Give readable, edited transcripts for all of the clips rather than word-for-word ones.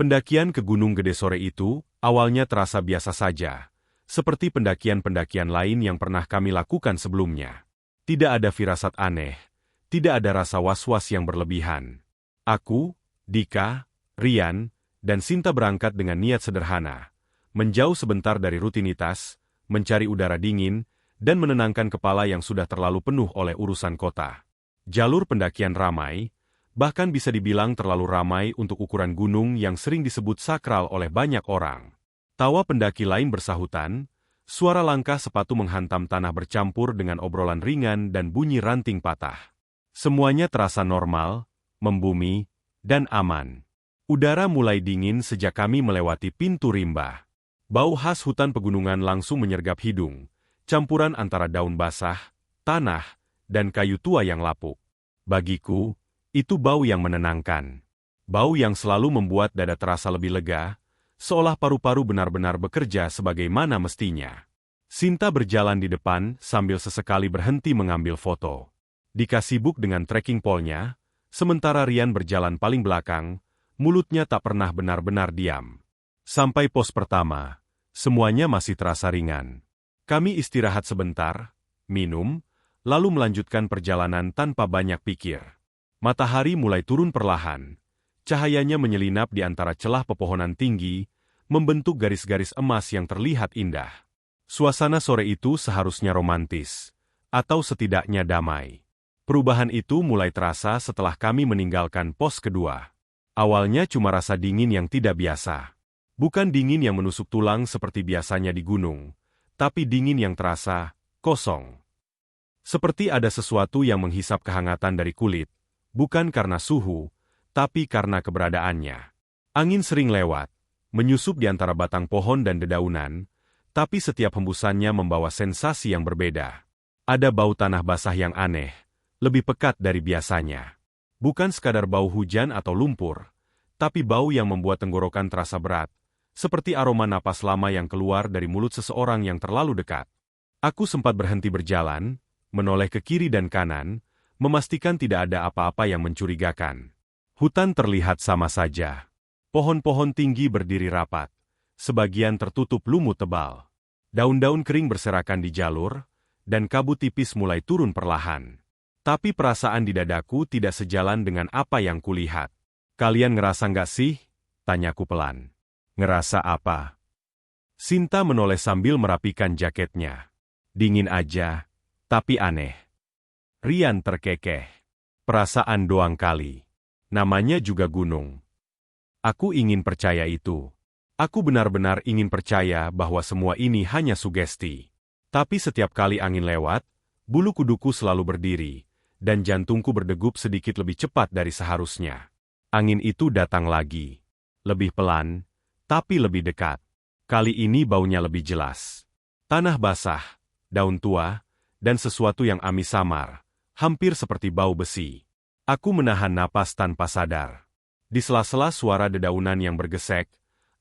Pendakian ke Gunung Gede sore itu awalnya terasa biasa saja, seperti pendakian-pendakian lain yang pernah kami lakukan sebelumnya. Tidak ada firasat aneh, tidak ada rasa was-was yang berlebihan. Aku, Dika, Rian, dan Sinta berangkat dengan niat sederhana, menjauh sebentar dari rutinitas, mencari udara dingin, dan menenangkan kepala yang sudah terlalu penuh oleh urusan kota. Jalur pendakian ramai, bahkan bisa dibilang terlalu ramai untuk ukuran gunung yang sering disebut sakral oleh banyak orang. Tawa pendaki lain bersahutan, suara langkah sepatu menghantam tanah bercampur dengan obrolan ringan dan bunyi ranting patah. Semuanya terasa normal, membumi, dan aman. Udara mulai dingin sejak kami melewati pintu rimba. Bau khas hutan pegunungan langsung menyergap hidung, campuran antara daun basah, tanah, dan kayu tua yang lapuk. Bagiku, itu bau yang menenangkan. Bau yang selalu membuat dada terasa lebih lega, seolah paru-paru benar-benar bekerja sebagaimana mestinya. Sinta berjalan di depan sambil sesekali berhenti mengambil foto. Dika sibuk dengan trekking pole-nya, sementara Rian berjalan paling belakang, mulutnya tak pernah benar-benar diam. Sampai pos pertama, semuanya masih terasa ringan. Kami istirahat sebentar, minum, lalu melanjutkan perjalanan tanpa banyak pikir. Matahari mulai turun perlahan. Cahayanya menyelinap di antara celah pepohonan tinggi, membentuk garis-garis emas yang terlihat indah. Suasana sore itu seharusnya romantis, atau setidaknya damai. Perubahan itu mulai terasa setelah kami meninggalkan pos kedua. Awalnya cuma rasa dingin yang tidak biasa. Bukan dingin yang menusuk tulang seperti biasanya di gunung, tapi dingin yang terasa kosong. Seperti ada sesuatu yang menghisap kehangatan dari kulit, bukan karena suhu, tapi karena keberadaannya. Angin sering lewat, menyusup di antara batang pohon dan dedaunan, tapi setiap hembusannya membawa sensasi yang berbeda. Ada bau tanah basah yang aneh, lebih pekat dari biasanya. Bukan sekadar bau hujan atau lumpur, tapi bau yang membuat tenggorokan terasa berat, seperti aroma napas lama yang keluar dari mulut seseorang yang terlalu dekat. Aku sempat berhenti berjalan, menoleh ke kiri dan kanan, memastikan tidak ada apa-apa yang mencurigakan. Hutan terlihat sama saja. Pohon-pohon tinggi berdiri rapat, sebagian tertutup lumut tebal. Daun-daun kering berserakan di jalur, dan kabut tipis mulai turun perlahan. Tapi perasaan di dadaku tidak sejalan dengan apa yang kulihat. "Kalian ngerasa nggak sih?" tanyaku pelan. "Ngerasa apa?" Sinta menoleh sambil merapikan jaketnya. "Dingin aja, tapi aneh." Rian terkekeh. "Perasaan doang kali. Namanya juga gunung." Aku ingin percaya itu. Aku benar-benar ingin percaya bahwa semua ini hanya sugesti. Tapi setiap kali angin lewat, bulu kuduku selalu berdiri, dan jantungku berdegup sedikit lebih cepat dari seharusnya. Angin itu datang lagi. Lebih pelan, tapi lebih dekat. Kali ini baunya lebih jelas. Tanah basah, daun tua, dan sesuatu yang amis samar. Hampir seperti bau besi. Aku menahan napas tanpa sadar. Di sela-sela suara dedaunan yang bergesek,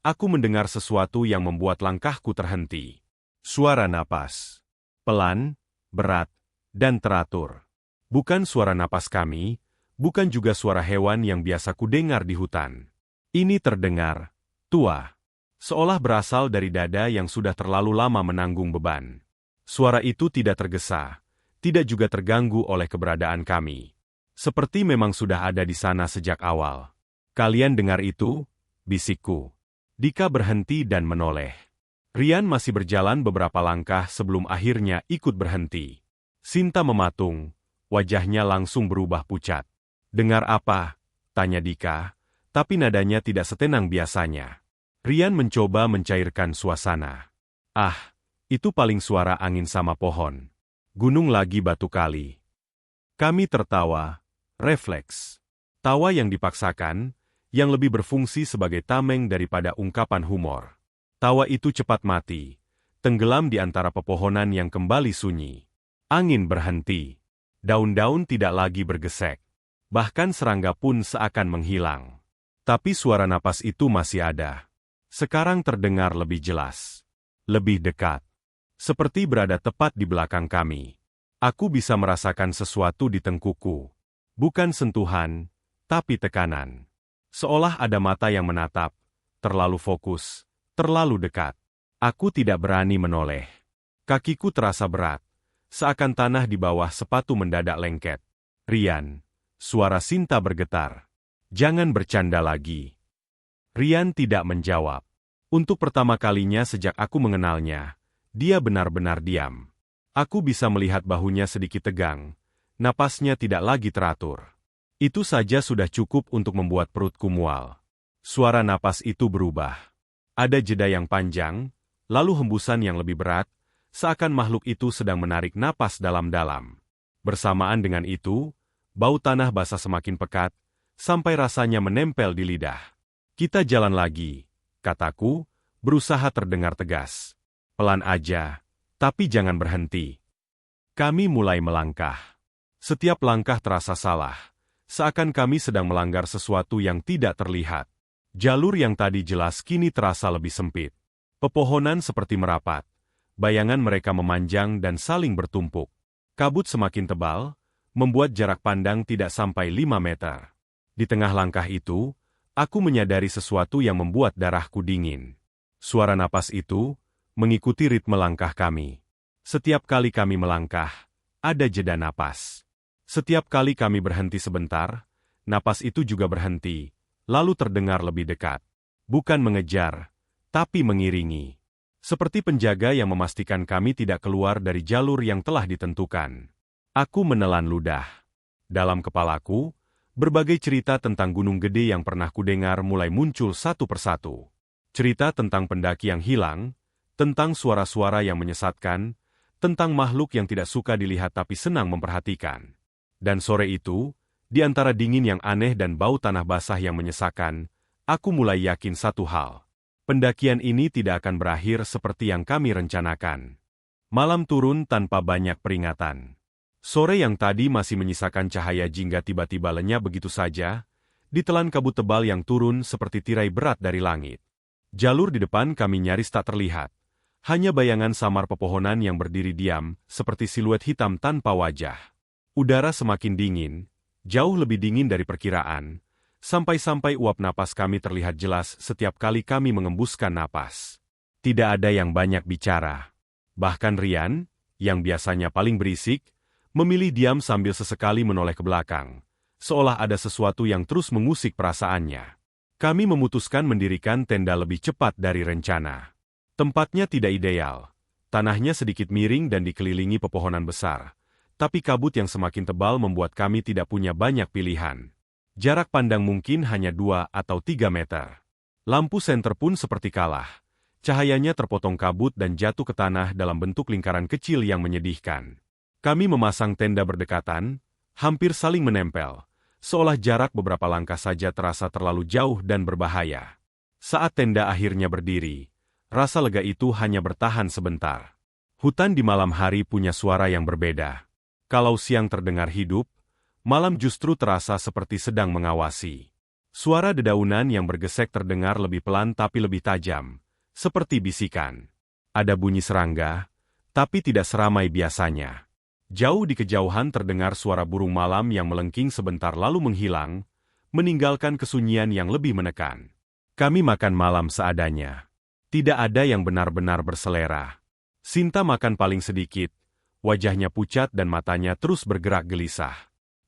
aku mendengar sesuatu yang membuat langkahku terhenti. Suara napas. Pelan, berat, dan teratur. Bukan suara napas kami, bukan juga suara hewan yang biasa kudengar di hutan. Ini terdengar tua, seolah berasal dari dada yang sudah terlalu lama menanggung beban. Suara itu tidak tergesa, tidak juga terganggu oleh keberadaan kami. Seperti memang sudah ada di sana sejak awal. "Kalian dengar itu?" bisikku. Dika berhenti dan menoleh. Rian masih berjalan beberapa langkah sebelum akhirnya ikut berhenti. Sinta mematung, wajahnya langsung berubah pucat. "Dengar apa?" tanya Dika, tapi nadanya tidak setenang biasanya. Rian mencoba mencairkan suasana. "Ah, itu paling suara angin sama pohon. Gunung lagi batu kali." Kami tertawa, refleks. Tawa yang dipaksakan, yang lebih berfungsi sebagai tameng daripada ungkapan humor. Tawa itu cepat mati, tenggelam di antara pepohonan yang kembali sunyi. Angin berhenti. Daun-daun tidak lagi bergesek. Bahkan serangga pun seakan menghilang. Tapi suara napas itu masih ada. Sekarang terdengar lebih jelas. Lebih dekat. Seperti berada tepat di belakang kami. Aku bisa merasakan sesuatu di tengkuku. Bukan sentuhan, tapi tekanan. Seolah ada mata yang menatap, terlalu fokus, terlalu dekat. Aku tidak berani menoleh. Kakiku terasa berat, seakan tanah di bawah sepatu mendadak lengket. Rian, suara Sinta bergetar. Jangan bercanda lagi. Rian tidak menjawab. Untuk pertama kalinya sejak aku mengenalnya, dia benar-benar diam. Aku bisa melihat bahunya sedikit tegang, napasnya tidak lagi teratur. Itu saja sudah cukup untuk membuat perutku mual. Suara napas itu berubah. Ada jeda yang panjang, lalu hembusan yang lebih berat, seakan makhluk itu sedang menarik napas dalam-dalam. Bersamaan dengan itu, bau tanah basah semakin pekat, sampai rasanya menempel di lidah. Kita jalan lagi, kataku, berusaha terdengar tegas. Pelan aja, tapi jangan berhenti. Kami mulai melangkah. Setiap langkah terasa salah, seakan kami sedang melanggar sesuatu yang tidak terlihat. Jalur yang tadi jelas kini terasa lebih sempit. Pepohonan seperti merapat, bayangan mereka memanjang dan saling bertumpuk. Kabut semakin tebal, membuat jarak pandang tidak sampai 5 meter. Di tengah langkah itu, aku menyadari sesuatu yang membuat darahku dingin. Suara napas itu mengikuti ritme langkah kami. Setiap kali kami melangkah, ada jeda napas. Setiap kali kami berhenti sebentar, napas itu juga berhenti, lalu terdengar lebih dekat. Bukan mengejar, tapi mengiringi. Seperti penjaga yang memastikan kami tidak keluar dari jalur yang telah ditentukan. Aku menelan ludah. Dalam kepalaku, berbagai cerita tentang gunung gede yang pernah kudengar mulai muncul satu persatu. Cerita tentang pendaki yang hilang, tentang suara-suara yang menyesatkan, tentang makhluk yang tidak suka dilihat tapi senang memperhatikan. Dan sore itu, di antara dingin yang aneh dan bau tanah basah yang menyesakan, aku mulai yakin satu hal. Pendakian ini tidak akan berakhir seperti yang kami rencanakan. Malam turun tanpa banyak peringatan. Sore yang tadi masih menyisakan cahaya jingga tiba-tiba lenyap begitu saja, ditelan kabut tebal yang turun seperti tirai berat dari langit. Jalur di depan kami nyaris tak terlihat. Hanya bayangan samar pepohonan yang berdiri diam, seperti siluet hitam tanpa wajah. Udara semakin dingin, jauh lebih dingin dari perkiraan, sampai-sampai uap napas kami terlihat jelas setiap kali kami mengembuskan napas. Tidak ada yang banyak bicara. Bahkan Rian, yang biasanya paling berisik, memilih diam sambil sesekali menoleh ke belakang, seolah ada sesuatu yang terus mengusik perasaannya. Kami memutuskan mendirikan tenda lebih cepat dari rencana. Tempatnya tidak ideal. Tanahnya sedikit miring dan dikelilingi pepohonan besar, tapi kabut yang semakin tebal membuat kami tidak punya banyak pilihan. Jarak pandang mungkin hanya 2 atau 3 meter. Lampu senter pun seperti kalah. Cahayanya terpotong kabut dan jatuh ke tanah dalam bentuk lingkaran kecil yang menyedihkan. Kami memasang tenda berdekatan, hampir saling menempel, seolah jarak beberapa langkah saja terasa terlalu jauh dan berbahaya. Saat tenda akhirnya berdiri, rasa lega itu hanya bertahan sebentar. Hutan di malam hari punya suara yang berbeda. Kalau siang terdengar hidup, malam justru terasa seperti sedang mengawasi. Suara dedaunan yang bergesek terdengar lebih pelan tapi lebih tajam, seperti bisikan. Ada bunyi serangga, tapi tidak seramai biasanya. Jauh di kejauhan terdengar suara burung malam yang melengking sebentar lalu menghilang, meninggalkan kesunyian yang lebih menekan. Kami makan malam seadanya. Tidak ada yang benar-benar berselera. Sinta makan paling sedikit, wajahnya pucat dan matanya terus bergerak gelisah.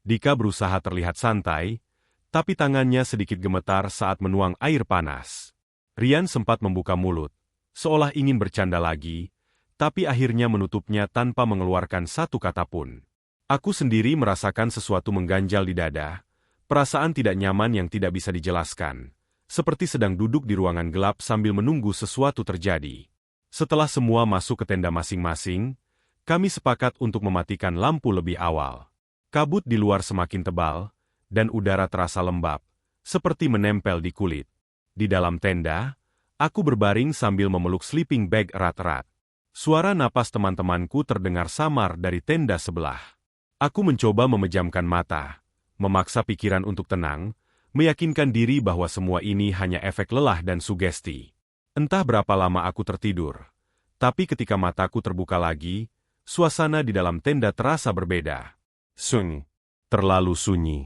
Dika berusaha terlihat santai, tapi tangannya sedikit gemetar saat menuang air panas. Rian sempat membuka mulut, seolah ingin bercanda lagi, tapi akhirnya menutupnya tanpa mengeluarkan satu kata pun. Aku sendiri merasakan sesuatu mengganjal di dada, perasaan tidak nyaman yang tidak bisa dijelaskan, seperti sedang duduk di ruangan gelap sambil menunggu sesuatu terjadi. Setelah semua masuk ke tenda masing-masing, kami sepakat untuk mematikan lampu lebih awal. Kabut di luar semakin tebal, dan udara terasa lembab, seperti menempel di kulit. Di dalam tenda, aku berbaring sambil memeluk sleeping bag erat-erat. Suara napas teman-temanku terdengar samar dari tenda sebelah. Aku mencoba memejamkan mata, memaksa pikiran untuk tenang, meyakinkan diri bahwa semua ini hanya efek lelah dan sugesti. Entah berapa lama aku tertidur, tapi ketika mataku terbuka lagi, suasana di dalam tenda terasa berbeda. Sunyi. Terlalu sunyi.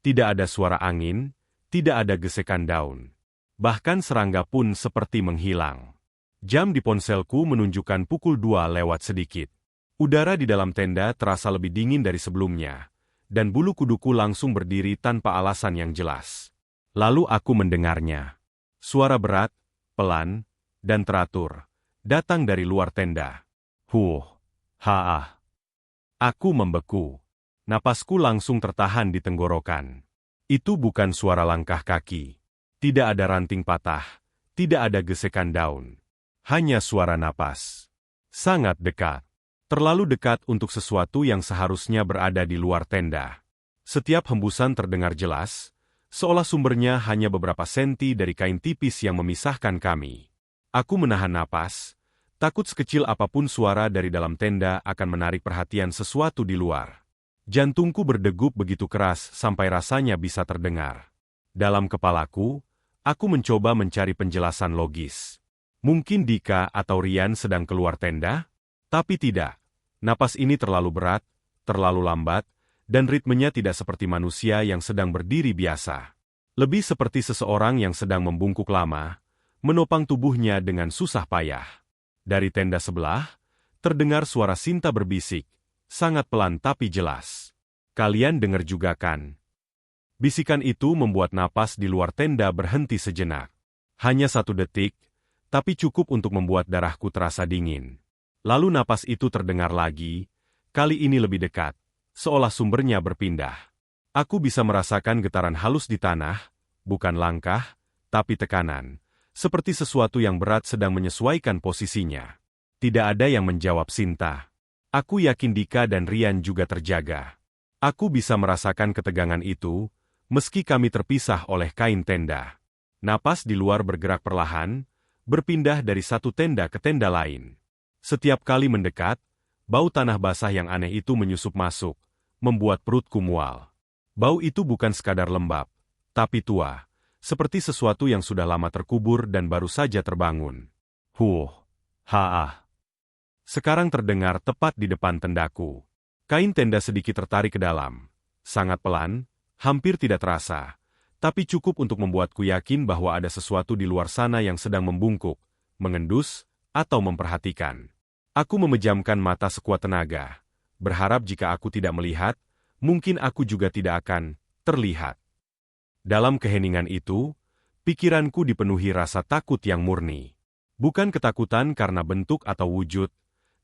Tidak ada suara angin, tidak ada gesekan daun. Bahkan serangga pun seperti menghilang. Jam di ponselku menunjukkan pukul 2 lewat sedikit. Udara di dalam tenda terasa lebih dingin dari sebelumnya, dan bulu kuduku langsung berdiri tanpa alasan yang jelas. Lalu aku mendengarnya. Suara berat, pelan, dan teratur, datang dari luar tenda. Haah. Aku membeku. Napasku langsung tertahan di tenggorokan. Itu bukan suara langkah kaki. Tidak ada ranting patah. Tidak ada gesekan daun. Hanya suara napas. Sangat dekat. Terlalu dekat untuk sesuatu yang seharusnya berada di luar tenda. Setiap hembusan terdengar jelas, seolah sumbernya hanya beberapa senti dari kain tipis yang memisahkan kami. Aku menahan napas, takut sekecil apapun suara dari dalam tenda akan menarik perhatian sesuatu di luar. Jantungku berdegup begitu keras sampai rasanya bisa terdengar. Dalam kepalaku, aku mencoba mencari penjelasan logis. Mungkin Dika atau Rian sedang keluar tenda? Tapi tidak. Napas ini terlalu berat, terlalu lambat, dan ritmenya tidak seperti manusia yang sedang berdiri biasa. Lebih seperti seseorang yang sedang membungkuk lama, menopang tubuhnya dengan susah payah. Dari tenda sebelah, terdengar suara Sinta berbisik, sangat pelan tapi jelas. Kalian dengar juga kan? Bisikan itu membuat napas di luar tenda berhenti sejenak. Hanya 1 detik, tapi cukup untuk membuat darahku terasa dingin. Lalu napas itu terdengar lagi, kali ini lebih dekat, seolah sumbernya berpindah. Aku bisa merasakan getaran halus di tanah, bukan langkah, tapi tekanan, seperti sesuatu yang berat sedang menyesuaikan posisinya. Tidak ada yang menjawab Sinta. Aku yakin Dika dan Rian juga terjaga. Aku bisa merasakan ketegangan itu, meski kami terpisah oleh kain tenda. Napas di luar bergerak perlahan, berpindah dari satu tenda ke tenda lain. Setiap kali mendekat, bau tanah basah yang aneh itu menyusup masuk, membuat perutku mual. Bau itu bukan sekadar lembab, tapi tua, seperti sesuatu yang sudah lama terkubur dan baru saja terbangun. Haah. Sekarang terdengar tepat di depan tendaku. Kain tenda sedikit tertarik ke dalam. Sangat pelan, hampir tidak terasa, tapi cukup untuk membuatku yakin bahwa ada sesuatu di luar sana yang sedang membungkuk, mengendus, atau memperhatikan. Aku memejamkan mata sekuat tenaga, berharap jika aku tidak melihat, mungkin aku juga tidak akan terlihat. Dalam keheningan itu, pikiranku dipenuhi rasa takut yang murni. Bukan ketakutan karena bentuk atau wujud,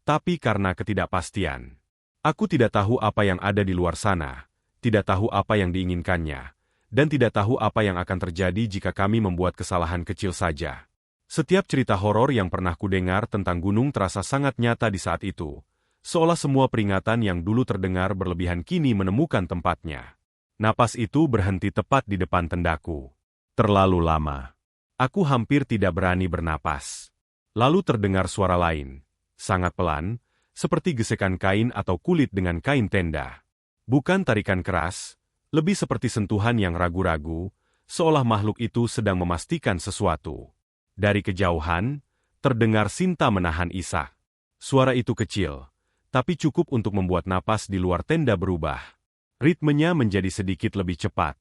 tapi karena ketidakpastian. Aku tidak tahu apa yang ada di luar sana, tidak tahu apa yang diinginkannya, dan tidak tahu apa yang akan terjadi jika kami membuat kesalahan kecil saja. Setiap cerita horor yang pernah kudengar tentang gunung terasa sangat nyata di saat itu, seolah semua peringatan yang dulu terdengar berlebihan kini menemukan tempatnya. Napas itu berhenti tepat di depan tendaku. Terlalu lama. Aku hampir tidak berani bernapas. Lalu terdengar suara lain, sangat pelan, seperti gesekan kain atau kulit dengan kain tenda. Bukan tarikan keras, lebih seperti sentuhan yang ragu-ragu, seolah makhluk itu sedang memastikan sesuatu. Dari kejauhan, terdengar Sinta menahan Ishak. Suara itu kecil, tapi cukup untuk membuat napas di luar tenda berubah. Ritmenya menjadi sedikit lebih cepat,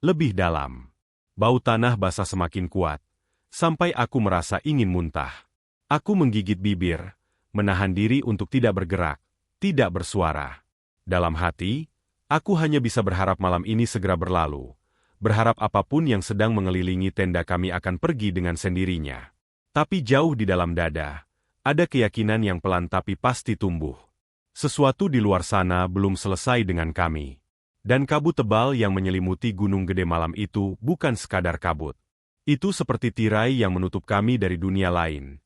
lebih dalam. Bau tanah basah semakin kuat, sampai aku merasa ingin muntah. Aku menggigit bibir, menahan diri untuk tidak bergerak, tidak bersuara. Dalam hati, aku hanya bisa berharap malam ini segera berlalu. Berharap apapun yang sedang mengelilingi tenda kami akan pergi dengan sendirinya. Tapi jauh di dalam dada, ada keyakinan yang pelan tapi pasti tumbuh. Sesuatu di luar sana belum selesai dengan kami. Dan kabut tebal yang menyelimuti gunung gede malam itu bukan sekadar kabut. Itu seperti tirai yang menutup kami dari dunia lain.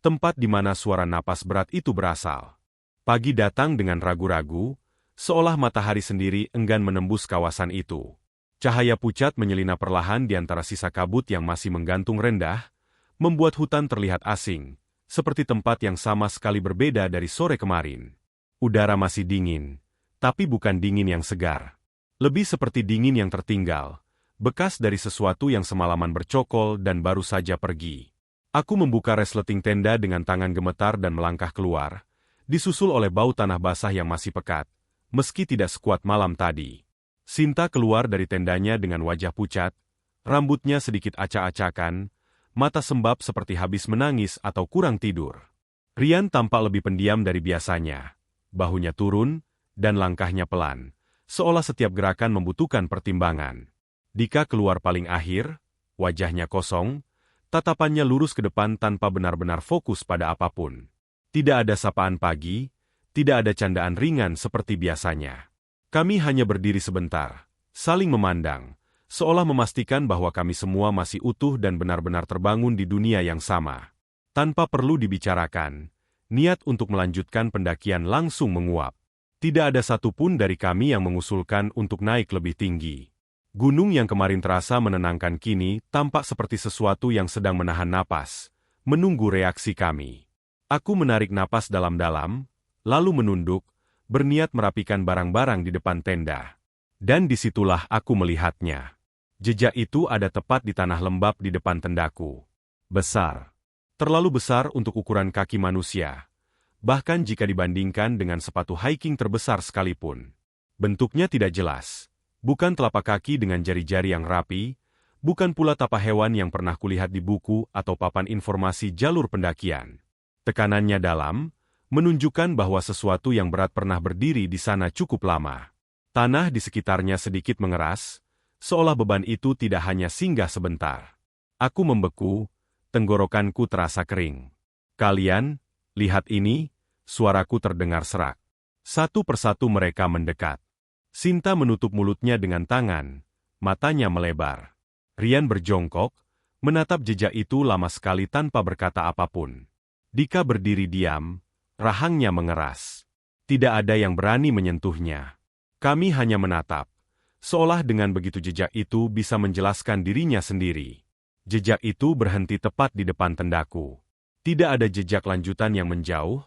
Tempat di mana suara napas berat itu berasal. Pagi datang dengan ragu-ragu, seolah matahari sendiri enggan menembus kawasan itu. Cahaya pucat menyelinap perlahan di antara sisa kabut yang masih menggantung rendah, membuat hutan terlihat asing, seperti tempat yang sama sekali berbeda dari sore kemarin. Udara masih dingin, tapi bukan dingin yang segar. Lebih seperti dingin yang tertinggal, bekas dari sesuatu yang semalaman bercokol dan baru saja pergi. Aku membuka resleting tenda dengan tangan gemetar dan melangkah keluar, disusul oleh bau tanah basah yang masih pekat, meski tidak sekuat malam tadi. Sinta keluar dari tendanya dengan wajah pucat, Rambutnya sedikit acak-acakan, mata sembab seperti habis menangis atau kurang tidur. Rian tampak lebih pendiam dari biasanya. Bahunya turun, dan langkahnya pelan, seolah setiap gerakan membutuhkan pertimbangan. Dika keluar paling akhir, wajahnya kosong, tatapannya lurus ke depan tanpa benar-benar fokus pada apapun. Tidak ada sapaan pagi, tidak ada candaan ringan seperti biasanya. Kami hanya berdiri sebentar, saling memandang, seolah memastikan bahwa kami semua masih utuh dan benar-benar terbangun di dunia yang sama. Tanpa perlu dibicarakan, niat untuk melanjutkan pendakian langsung menguap. Tidak ada satupun dari kami yang mengusulkan untuk naik lebih tinggi. Gunung yang kemarin terasa menenangkan kini tampak seperti sesuatu yang sedang menahan napas, menunggu reaksi kami. Aku menarik napas dalam-dalam, lalu menunduk, berniat merapikan barang-barang di depan tenda. Dan disitulah aku melihatnya. Jejak itu ada tepat di tanah lembab di depan tendaku. Besar. Terlalu besar untuk ukuran kaki manusia. Bahkan jika dibandingkan dengan sepatu hiking terbesar sekalipun. Bentuknya tidak jelas. Bukan telapak kaki dengan jari-jari yang rapi, bukan pula tapak hewan yang pernah kulihat di buku atau papan informasi jalur pendakian. Tekanannya dalam, menunjukkan bahwa sesuatu yang berat pernah berdiri di sana cukup lama. Tanah di sekitarnya sedikit mengeras, seolah beban itu tidak hanya singgah sebentar. Aku membeku, tenggorokanku terasa kering. Kalian, lihat ini, suaraku terdengar serak. Satu persatu mereka mendekat. Sinta menutup mulutnya dengan tangan, matanya melebar. Rian berjongkok, menatap jejak itu lama sekali tanpa berkata apapun. Dika berdiri diam, rahangnya mengeras. Tidak ada yang berani menyentuhnya. Kami hanya menatap, seolah dengan begitu jejak itu bisa menjelaskan dirinya sendiri. Jejak itu berhenti tepat di depan tendaku. Tidak ada jejak lanjutan yang menjauh,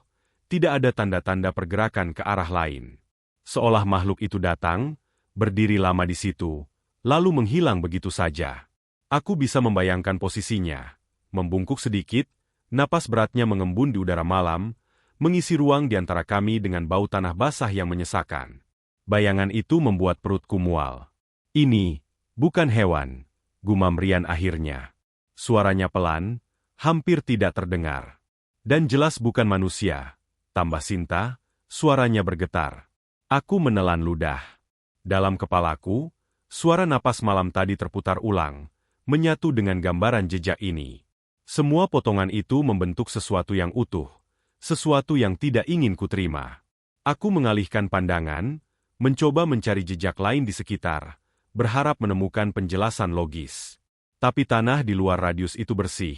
tidak ada tanda-tanda pergerakan ke arah lain. Seolah makhluk itu datang, berdiri lama di situ, lalu menghilang begitu saja. Aku bisa membayangkan posisinya. Membungkuk sedikit, napas beratnya mengembun di udara malam, mengisi ruang di antara kami dengan bau tanah basah yang menyesakan. Bayangan itu membuat perutku mual. Ini, bukan hewan, gumam Rian akhirnya. Suaranya pelan, hampir tidak terdengar. Dan jelas bukan manusia, tambah Sinta, suaranya bergetar. Aku menelan ludah. Dalam kepalaku, suara napas malam tadi terputar ulang, menyatu dengan gambaran jejak ini. Semua potongan itu membentuk sesuatu yang utuh, sesuatu yang tidak ingin kuterima. Aku mengalihkan pandangan, mencoba mencari jejak lain di sekitar, berharap menemukan penjelasan logis. Tapi tanah di luar radius itu bersih,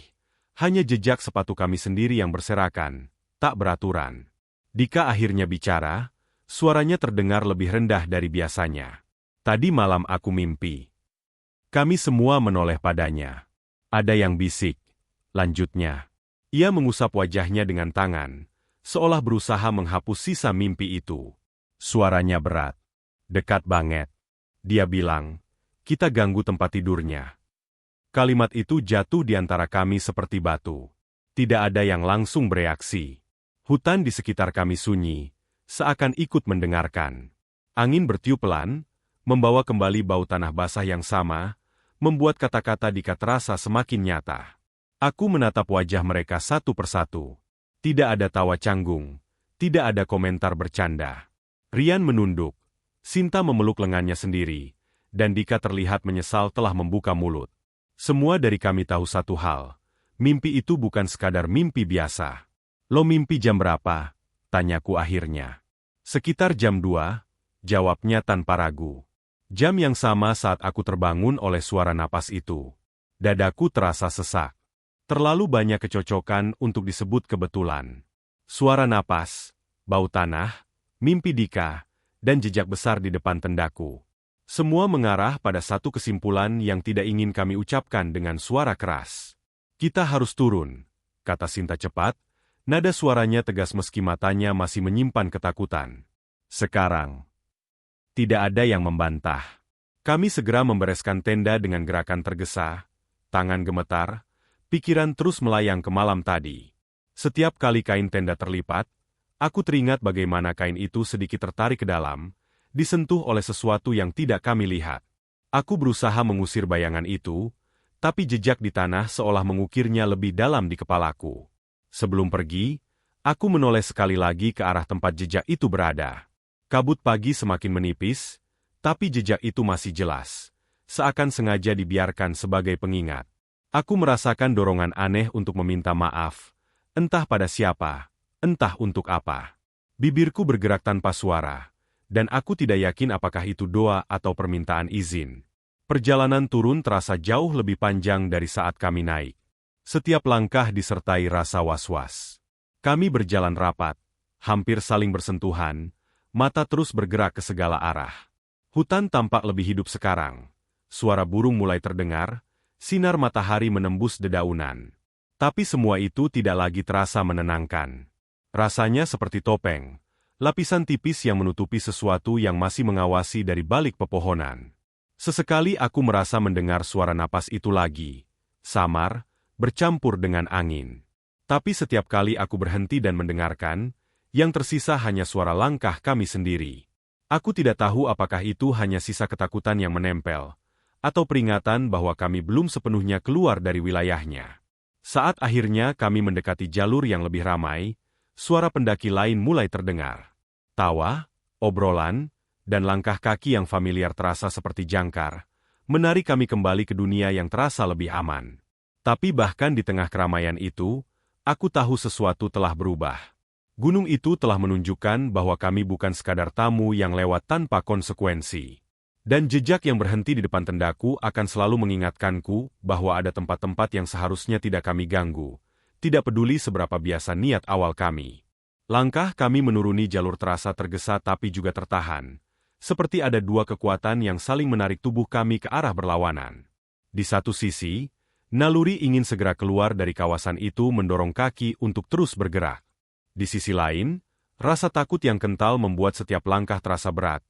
hanya jejak sepatu kami sendiri yang berserakan, tak beraturan. Dika akhirnya bicara, suaranya terdengar lebih rendah dari biasanya. Tadi malam aku mimpi. Kami semua menoleh padanya. Ada yang bisik. Lanjutnya. Ia mengusap wajahnya dengan tangan, seolah berusaha menghapus sisa mimpi itu. Suaranya berat. Dekat banget. Dia bilang, kita ganggu tempat tidurnya. Kalimat itu jatuh di antara kami seperti batu. Tidak ada yang langsung bereaksi. Hutan di sekitar kami sunyi, seakan ikut mendengarkan. Angin bertiup pelan, membawa kembali bau tanah basah yang sama, membuat kata-kata Dika terasa semakin nyata. Aku menatap wajah mereka satu persatu. Tidak ada tawa canggung, tidak ada komentar bercanda. Rian menunduk, Sinta memeluk lengannya sendiri, dan Dika terlihat menyesal telah membuka mulut. Semua dari kami tahu satu hal, mimpi itu bukan sekadar mimpi biasa. Lo mimpi jam berapa? Tanyaku akhirnya. Sekitar jam 2, jawabnya tanpa ragu. Jam yang sama saat aku terbangun oleh suara napas itu. Dadaku terasa sesak. Terlalu banyak kecocokan untuk disebut kebetulan. Suara napas, bau tanah, mimpi Dika, dan jejak besar di depan tendaku. Semua mengarah pada satu kesimpulan yang tidak ingin kami ucapkan dengan suara keras. Kita harus turun, kata Sinta cepat. Nada suaranya tegas meski matanya masih menyimpan ketakutan. Sekarang, tidak ada yang membantah. Kami segera membereskan tenda dengan gerakan tergesa, tangan gemetar, pikiran terus melayang ke malam tadi. Setiap kali kain tenda terlipat, aku teringat bagaimana kain itu sedikit tertarik ke dalam, disentuh oleh sesuatu yang tidak kami lihat. Aku berusaha mengusir bayangan itu, tapi jejak di tanah seolah mengukirnya lebih dalam di kepalaku. Sebelum pergi, aku menoleh sekali lagi ke arah tempat jejak itu berada. Kabut pagi semakin menipis, tapi jejak itu masih jelas, seakan sengaja dibiarkan sebagai pengingat. Aku merasakan dorongan aneh untuk meminta maaf, entah pada siapa, entah untuk apa. Bibirku bergerak tanpa suara, dan aku tidak yakin apakah itu doa atau permintaan izin. Perjalanan turun terasa jauh lebih panjang dari saat kami naik. Setiap langkah disertai rasa was-was. Kami berjalan rapat, hampir saling bersentuhan, mata terus bergerak ke segala arah. Hutan tampak lebih hidup sekarang. Suara burung mulai terdengar, sinar matahari menembus dedaunan. Tapi semua itu tidak lagi terasa menenangkan. Rasanya seperti topeng, lapisan tipis yang menutupi sesuatu yang masih mengawasi dari balik pepohonan. Sesekali aku merasa mendengar suara napas itu lagi, samar, bercampur dengan angin. Tapi setiap kali aku berhenti dan mendengarkan, yang tersisa hanya suara langkah kami sendiri. Aku tidak tahu apakah itu hanya sisa ketakutan yang menempel, atau peringatan bahwa kami belum sepenuhnya keluar dari wilayahnya. Saat akhirnya kami mendekati jalur yang lebih ramai, suara pendaki lain mulai terdengar. Tawa, obrolan, dan langkah kaki yang familiar terasa seperti jangkar, menarik kami kembali ke dunia yang terasa lebih aman. Tapi bahkan di tengah keramaian itu, aku tahu sesuatu telah berubah. Gunung itu telah menunjukkan bahwa kami bukan sekadar tamu yang lewat tanpa konsekuensi. Dan jejak yang berhenti di depan tendaku akan selalu mengingatkanku bahwa ada tempat-tempat yang seharusnya tidak kami ganggu, tidak peduli seberapa biasa niat awal kami. Langkah kami menuruni jalur terasa tergesa tapi juga tertahan, seperti ada dua kekuatan yang saling menarik tubuh kami ke arah berlawanan. Di satu sisi, naluri ingin segera keluar dari kawasan itu mendorong kaki untuk terus bergerak. Di sisi lain, rasa takut yang kental membuat setiap langkah terasa berat,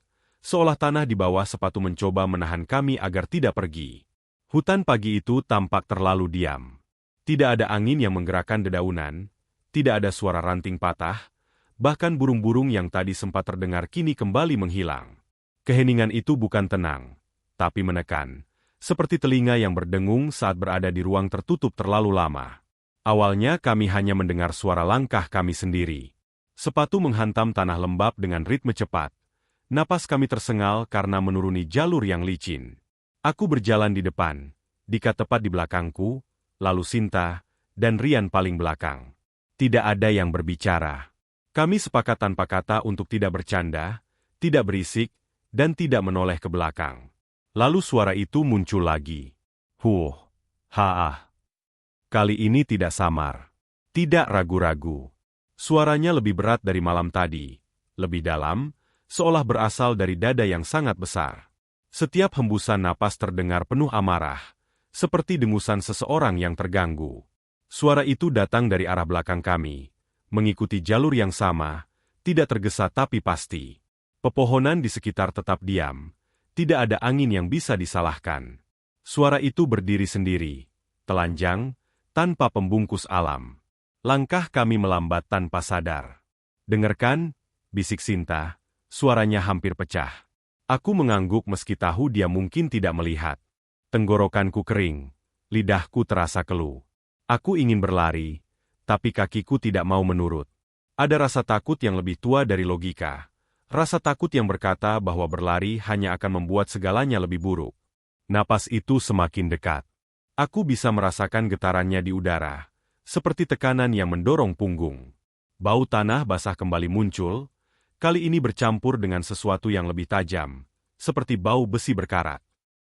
seolah tanah di bawah sepatu mencoba menahan kami agar tidak pergi. Hutan pagi itu tampak terlalu diam. Tidak ada angin yang menggerakkan dedaunan, tidak ada suara ranting patah, bahkan burung-burung yang tadi sempat terdengar kini kembali menghilang. Keheningan itu bukan tenang, tapi menekan, seperti telinga yang berdengung saat berada di ruang tertutup terlalu lama. Awalnya kami hanya mendengar suara langkah kami sendiri. Sepatu menghantam tanah lembab dengan ritme cepat. Napas kami tersengal karena menuruni jalur yang licin. Aku berjalan di depan, Dika tepat di belakangku, lalu Sinta, dan Rian paling belakang. Tidak ada yang berbicara. Kami sepakat tanpa kata untuk tidak bercanda, tidak berisik, dan tidak menoleh ke belakang. Lalu suara itu muncul lagi. Kali ini tidak samar. Tidak ragu-ragu. Suaranya lebih berat dari malam tadi, lebih dalam, seolah berasal dari dada yang sangat besar. Setiap hembusan napas terdengar penuh amarah, seperti dengusan seseorang yang terganggu. Suara itu datang dari arah belakang kami, mengikuti jalur yang sama, tidak tergesa tapi pasti. Pepohonan di sekitar tetap diam, tidak ada angin yang bisa disalahkan. Suara itu berdiri sendiri, telanjang, tanpa pembungkus alam. Langkah kami melambat tanpa sadar. Dengarkan, bisik Sinta, suaranya hampir pecah. Aku mengangguk meski tahu dia mungkin tidak melihat. Tenggorokanku kering, lidahku terasa keluh. Aku ingin berlari, tapi kakiku tidak mau menurut. Ada rasa takut yang lebih tua dari logika. Rasa takut yang berkata bahwa berlari hanya akan membuat segalanya lebih buruk. Napas itu semakin dekat. Aku bisa merasakan getarannya di udara, seperti tekanan yang mendorong punggung. Bau tanah basah kembali muncul, kali ini bercampur dengan sesuatu yang lebih tajam, seperti bau besi berkarat.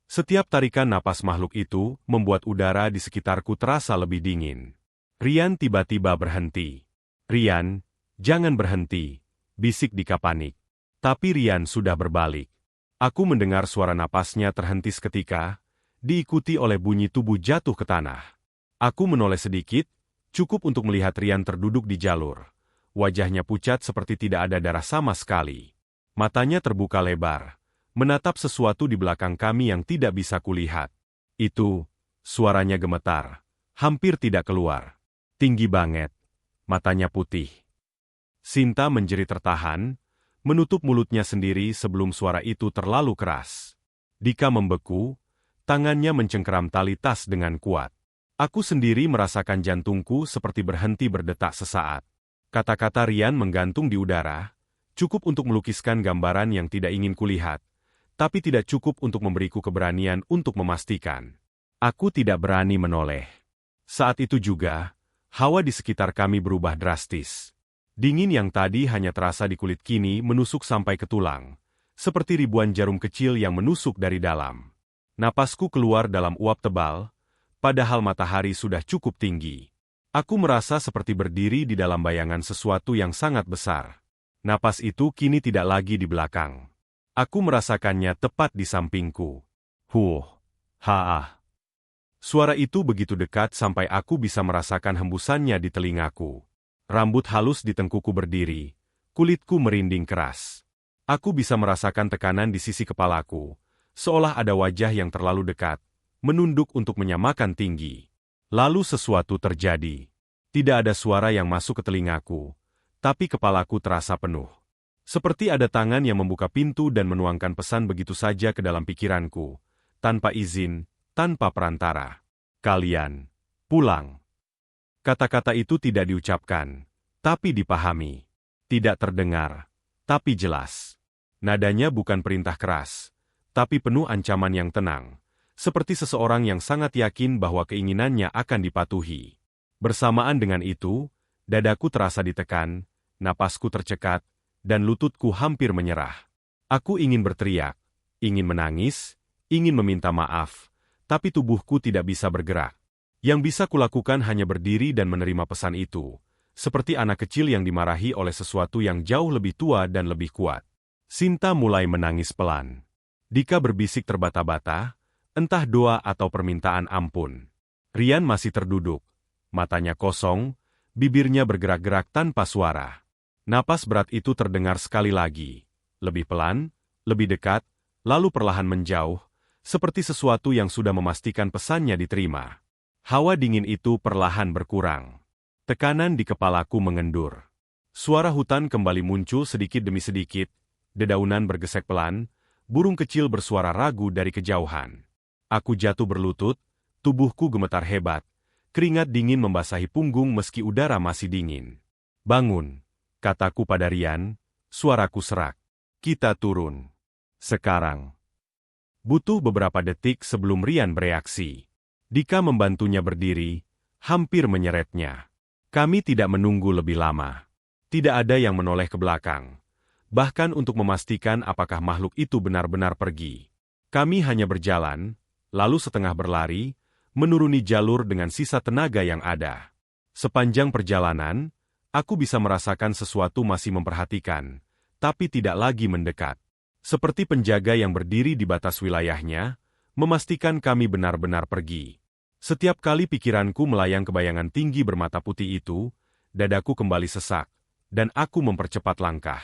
Setiap tarikan napas makhluk itu membuat udara di sekitarku terasa lebih dingin. Rian tiba-tiba berhenti. "Rian, jangan berhenti," bisik Dika panik. Tapi Rian sudah berbalik. Aku mendengar suara napasnya terhenti seketika, diikuti oleh bunyi tubuh jatuh ke tanah. Aku menoleh sedikit, cukup untuk melihat Rian terduduk di jalur. Wajahnya pucat seperti tidak ada darah sama sekali. Matanya terbuka lebar, menatap sesuatu di belakang kami yang tidak bisa kulihat. Itu, suaranya gemetar, hampir tidak keluar. Tinggi banget, matanya putih. Sinta menjerit tertahan, menutup mulutnya sendiri sebelum suara itu terlalu keras. Dika membeku, tangannya mencengkeram tali tas dengan kuat. Aku sendiri merasakan jantungku seperti berhenti berdetak sesaat. Kata-kata Rian menggantung di udara, cukup untuk melukiskan gambaran yang tidak ingin kulihat, tapi tidak cukup untuk memberiku keberanian untuk memastikan. Aku tidak berani menoleh. Saat itu juga, hawa di sekitar kami berubah drastis. Dingin yang tadi hanya terasa di kulit kini menusuk sampai ke tulang, seperti ribuan jarum kecil yang menusuk dari dalam. Napasku keluar dalam uap tebal, padahal matahari sudah cukup tinggi. Aku merasa seperti berdiri di dalam bayangan sesuatu yang sangat besar. Napas itu kini tidak lagi di belakang. Aku merasakannya tepat di sampingku. Haah. Suara itu begitu dekat sampai aku bisa merasakan hembusannya di telingaku. Rambut halus di tengkuku berdiri, kulitku merinding keras. Aku bisa merasakan tekanan di sisi kepalaku, seolah ada wajah yang terlalu dekat, menunduk untuk menyamakan tinggi. Lalu sesuatu terjadi. Tidak ada suara yang masuk ke telingaku, tapi kepalaku terasa penuh. Seperti ada tangan yang membuka pintu dan menuangkan pesan begitu saja ke dalam pikiranku, tanpa izin, tanpa perantara. Kalian pulang. Kata-kata itu tidak diucapkan, tapi dipahami. Tidak terdengar, tapi jelas. Nadanya bukan perintah keras, tapi penuh ancaman yang tenang, seperti seseorang yang sangat yakin bahwa keinginannya akan dipatuhi. Bersamaan dengan itu, dadaku terasa ditekan, napasku tercekat, dan lututku hampir menyerah. Aku ingin berteriak, ingin menangis, ingin meminta maaf, tapi tubuhku tidak bisa bergerak. Yang bisa kulakukan hanya berdiri dan menerima pesan itu, seperti anak kecil yang dimarahi oleh sesuatu yang jauh lebih tua dan lebih kuat. Sinta mulai menangis pelan. Dika berbisik terbata-bata, entah doa atau permintaan ampun. Rian masih terduduk, matanya kosong, bibirnya bergerak-gerak tanpa suara. Napas berat itu terdengar sekali lagi, lebih pelan, lebih dekat, lalu perlahan menjauh, seperti sesuatu yang sudah memastikan pesannya diterima. Hawa dingin itu perlahan berkurang. Tekanan di kepalaku mengendur. Suara hutan kembali muncul sedikit demi sedikit, dedaunan bergesek pelan, burung kecil bersuara ragu dari kejauhan. Aku jatuh berlutut, tubuhku gemetar hebat, keringat dingin membasahi punggung meski udara masih dingin. Bangun, kataku pada Rian, suaraku serak. Kita turun. Sekarang. Butuh beberapa detik sebelum Rian bereaksi. Dika membantunya berdiri, hampir menyeretnya. Kami tidak menunggu lebih lama. Tidak ada yang menoleh ke belakang. Bahkan untuk memastikan apakah makhluk itu benar-benar pergi. Kami hanya berjalan, lalu setengah berlari, menuruni jalur dengan sisa tenaga yang ada. Sepanjang perjalanan, aku bisa merasakan sesuatu masih memperhatikan, tapi tidak lagi mendekat. Seperti penjaga yang berdiri di batas wilayahnya, memastikan kami benar-benar pergi. Setiap kali pikiranku melayang ke bayangan tinggi bermata putih itu, dadaku kembali sesak, dan aku mempercepat langkah.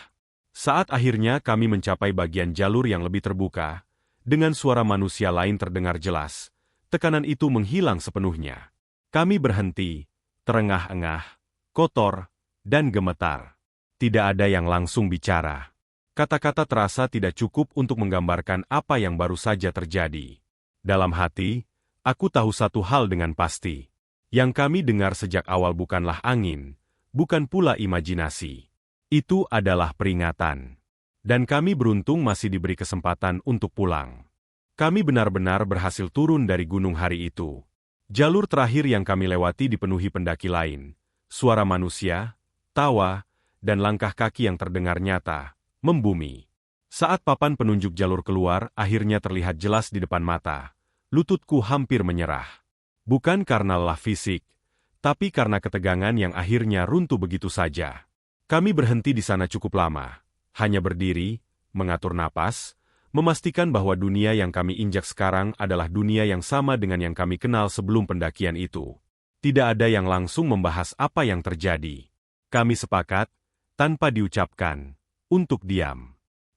Saat akhirnya kami mencapai bagian jalur yang lebih terbuka, dengan suara manusia lain terdengar jelas, tekanan itu menghilang sepenuhnya. Kami berhenti, terengah-engah, kotor, dan gemetar. Tidak ada yang langsung bicara. Kata-kata terasa tidak cukup untuk menggambarkan apa yang baru saja terjadi. Dalam hati, aku tahu satu hal dengan pasti. Yang kami dengar sejak awal bukanlah angin, bukan pula imajinasi. Itu adalah peringatan. Dan kami beruntung masih diberi kesempatan untuk pulang. Kami benar-benar berhasil turun dari gunung hari itu. Jalur terakhir yang kami lewati dipenuhi pendaki lain. Suara manusia, tawa, dan langkah kaki yang terdengar nyata, membumi. Saat papan penunjuk jalur keluar akhirnya terlihat jelas di depan mata, lututku hampir menyerah. Bukan karena lelah fisik, tapi karena ketegangan yang akhirnya runtuh begitu saja. Kami berhenti di sana cukup lama, hanya berdiri, mengatur napas, memastikan bahwa dunia yang kami injak sekarang adalah dunia yang sama dengan yang kami kenal sebelum pendakian itu. Tidak ada yang langsung membahas apa yang terjadi. Kami sepakat, tanpa diucapkan, untuk diam.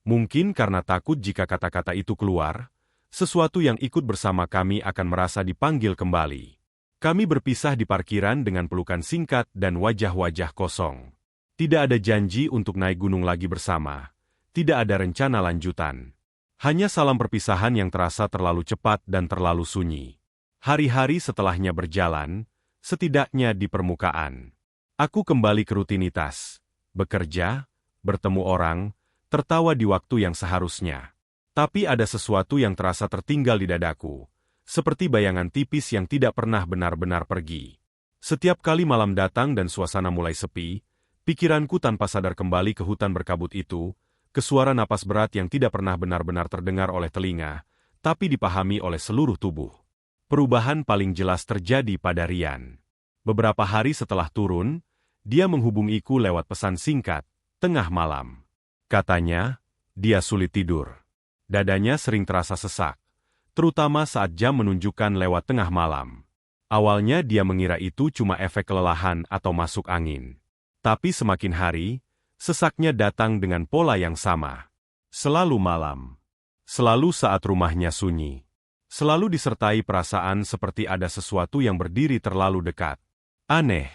Mungkin karena takut jika kata-kata itu keluar, sesuatu yang ikut bersama kami akan merasa dipanggil kembali. Kami berpisah di parkiran dengan pelukan singkat dan wajah-wajah kosong. Tidak ada janji untuk naik gunung lagi bersama. Tidak ada rencana lanjutan. Hanya salam perpisahan yang terasa terlalu cepat dan terlalu sunyi. Hari-hari setelahnya berjalan, setidaknya di permukaan. Aku kembali ke rutinitas. Bekerja, bertemu orang, tertawa di waktu yang seharusnya. Tapi ada sesuatu yang terasa tertinggal di dadaku, seperti bayangan tipis yang tidak pernah benar-benar pergi. Setiap kali malam datang dan suasana mulai sepi, pikiranku tanpa sadar kembali ke hutan berkabut itu, ke suara napas berat yang tidak pernah benar-benar terdengar oleh telinga, tapi dipahami oleh seluruh tubuh. Perubahan paling jelas terjadi pada Rian. Beberapa hari setelah turun, dia menghubungiku lewat pesan singkat, tengah malam. Katanya, dia sulit tidur. Dadanya sering terasa sesak, terutama saat jam menunjukkan lewat tengah malam. Awalnya dia mengira itu cuma efek kelelahan atau masuk angin. Tapi semakin hari, sesaknya datang dengan pola yang sama. Selalu malam. Selalu saat rumahnya sunyi. Selalu disertai perasaan seperti ada sesuatu yang berdiri terlalu dekat. Aneh,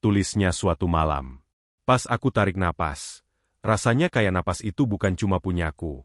tulisnya suatu malam. Pas aku tarik napas, rasanya kayak napas itu bukan cuma punyaku.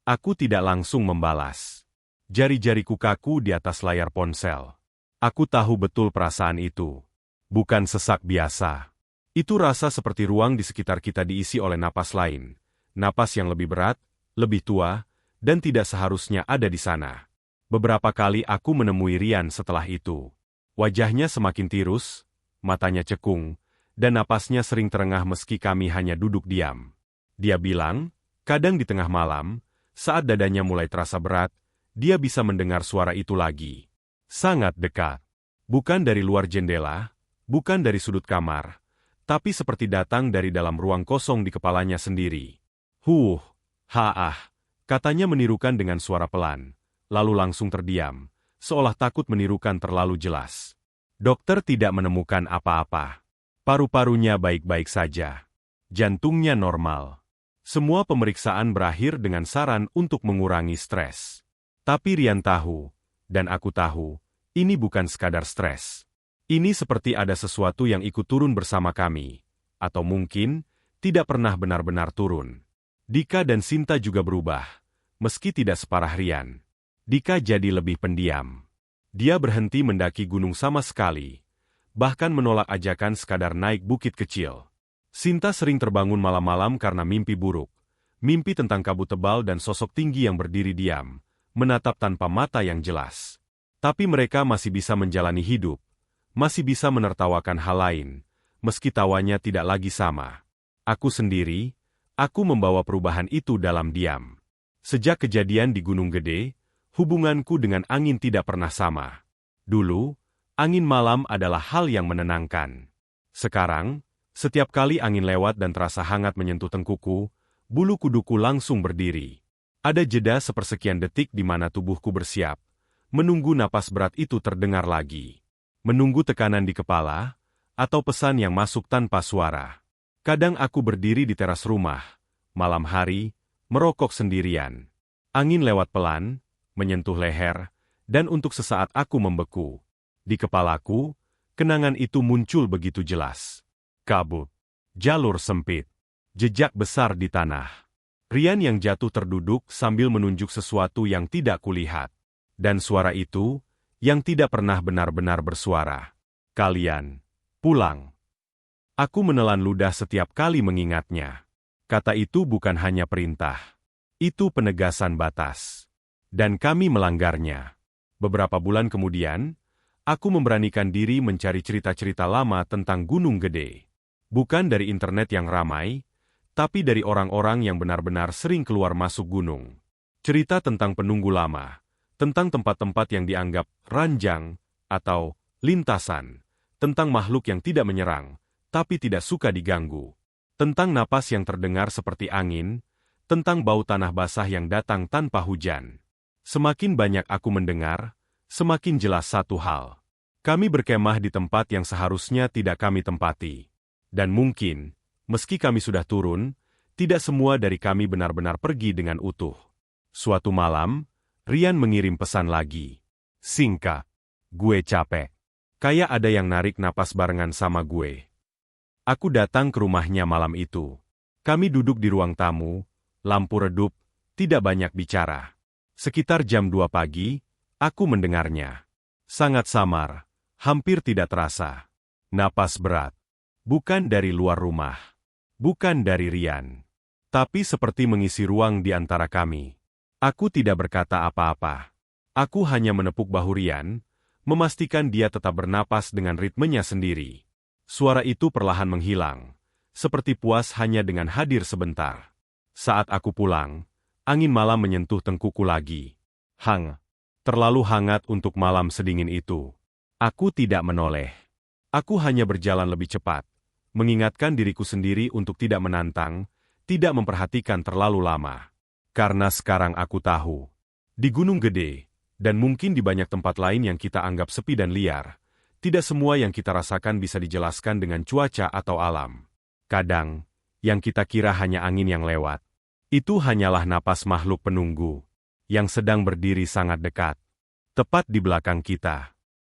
Aku tidak langsung membalas. Jari-jariku kaku di atas layar ponsel. Aku tahu betul perasaan itu. Bukan sesak biasa. Itu rasa seperti ruang di sekitar kita diisi oleh napas lain. Napas yang lebih berat, lebih tua, dan tidak seharusnya ada di sana. Beberapa kali aku menemui Rian setelah itu. Wajahnya semakin tirus, matanya cekung, dan napasnya sering terengah meski kami hanya duduk diam. Dia bilang, kadang di tengah malam, saat dadanya mulai terasa berat, dia bisa mendengar suara itu lagi. Sangat dekat. Bukan dari luar jendela, bukan dari sudut kamar, tapi seperti datang dari dalam ruang kosong di kepalanya sendiri. Katanya menirukan dengan suara pelan, lalu langsung terdiam, seolah takut menirukan terlalu jelas. Dokter tidak menemukan apa-apa. Paru-parunya baik-baik saja. Jantungnya normal. Semua pemeriksaan berakhir dengan saran untuk mengurangi stres. Tapi Rian tahu, dan aku tahu, ini bukan sekadar stres. Ini seperti ada sesuatu yang ikut turun bersama kami. Atau mungkin, tidak pernah benar-benar turun. Dika dan Sinta juga berubah, meski tidak separah Rian. Dika jadi lebih pendiam. Dia berhenti mendaki gunung sama sekali, bahkan menolak ajakan sekadar naik bukit kecil. Sinta sering terbangun malam-malam karena mimpi buruk. Mimpi tentang kabut tebal dan sosok tinggi yang berdiri diam, menatap tanpa mata yang jelas. Tapi mereka masih bisa menjalani hidup, masih bisa menertawakan hal lain, meski tawanya tidak lagi sama. Aku sendiri, aku membawa perubahan itu dalam diam. Sejak kejadian di Gunung Gede, hubunganku dengan angin tidak pernah sama. Dulu, angin malam adalah hal yang menenangkan. Sekarang, setiap kali angin lewat dan terasa hangat menyentuh tengkuku, bulu kuduku langsung berdiri. Ada jeda sepersekian detik di mana tubuhku bersiap, menunggu napas berat itu terdengar lagi. Menunggu tekanan di kepala, atau pesan yang masuk tanpa suara. Kadang aku berdiri di teras rumah, malam hari, merokok sendirian. Angin lewat pelan, menyentuh leher, dan untuk sesaat aku membeku. Di kepalaku, kenangan itu muncul begitu jelas. Kabut, jalur sempit, jejak besar di tanah. Rian yang jatuh terduduk sambil menunjuk sesuatu yang tidak kulihat. Dan suara itu, yang tidak pernah benar-benar bersuara. Kalian, pulang. Aku menelan ludah setiap kali mengingatnya. Kata itu bukan hanya perintah. Itu penegasan batas. Dan kami melanggarnya. Beberapa bulan kemudian, aku memberanikan diri mencari cerita-cerita lama tentang Gunung Gede. Bukan dari internet yang ramai, tapi dari orang-orang yang benar-benar sering keluar masuk gunung. Cerita tentang penunggu lama, tentang tempat-tempat yang dianggap ranjang atau lintasan, tentang makhluk yang tidak menyerang, tapi tidak suka diganggu, tentang napas yang terdengar seperti angin, tentang bau tanah basah yang datang tanpa hujan. Semakin banyak aku mendengar, semakin jelas satu hal. Kami berkemah di tempat yang seharusnya tidak kami tempati. Dan mungkin, meski kami sudah turun, tidak semua dari kami benar-benar pergi dengan utuh. Suatu malam, Rian mengirim pesan lagi. Singkat. Gue capek. Kayak ada yang narik napas barengan sama gue. Aku datang ke rumahnya malam itu. Kami duduk di ruang tamu, lampu redup, tidak banyak bicara. Sekitar jam 2 pagi, aku mendengarnya. Sangat samar, hampir tidak terasa. Napas berat. Bukan dari luar rumah. Bukan dari Rian. Tapi seperti mengisi ruang di antara kami. Aku tidak berkata apa-apa. Aku hanya menepuk bahu Rian, memastikan dia tetap bernapas dengan ritmenya sendiri. Suara itu perlahan menghilang, seperti puas hanya dengan hadir sebentar. Saat aku pulang, angin malam menyentuh tengkuku lagi. Terlalu hangat untuk malam sedingin itu. Aku tidak menoleh. Aku hanya berjalan lebih cepat, mengingatkan diriku sendiri untuk tidak menantang, tidak memperhatikan terlalu lama. Karena sekarang aku tahu, di Gunung Gede, dan mungkin di banyak tempat lain yang kita anggap sepi dan liar, tidak semua yang kita rasakan bisa dijelaskan dengan cuaca atau alam. Kadang, yang kita kira hanya angin yang lewat, itu hanyalah napas makhluk penunggu, yang sedang berdiri sangat dekat, tepat di belakang kita.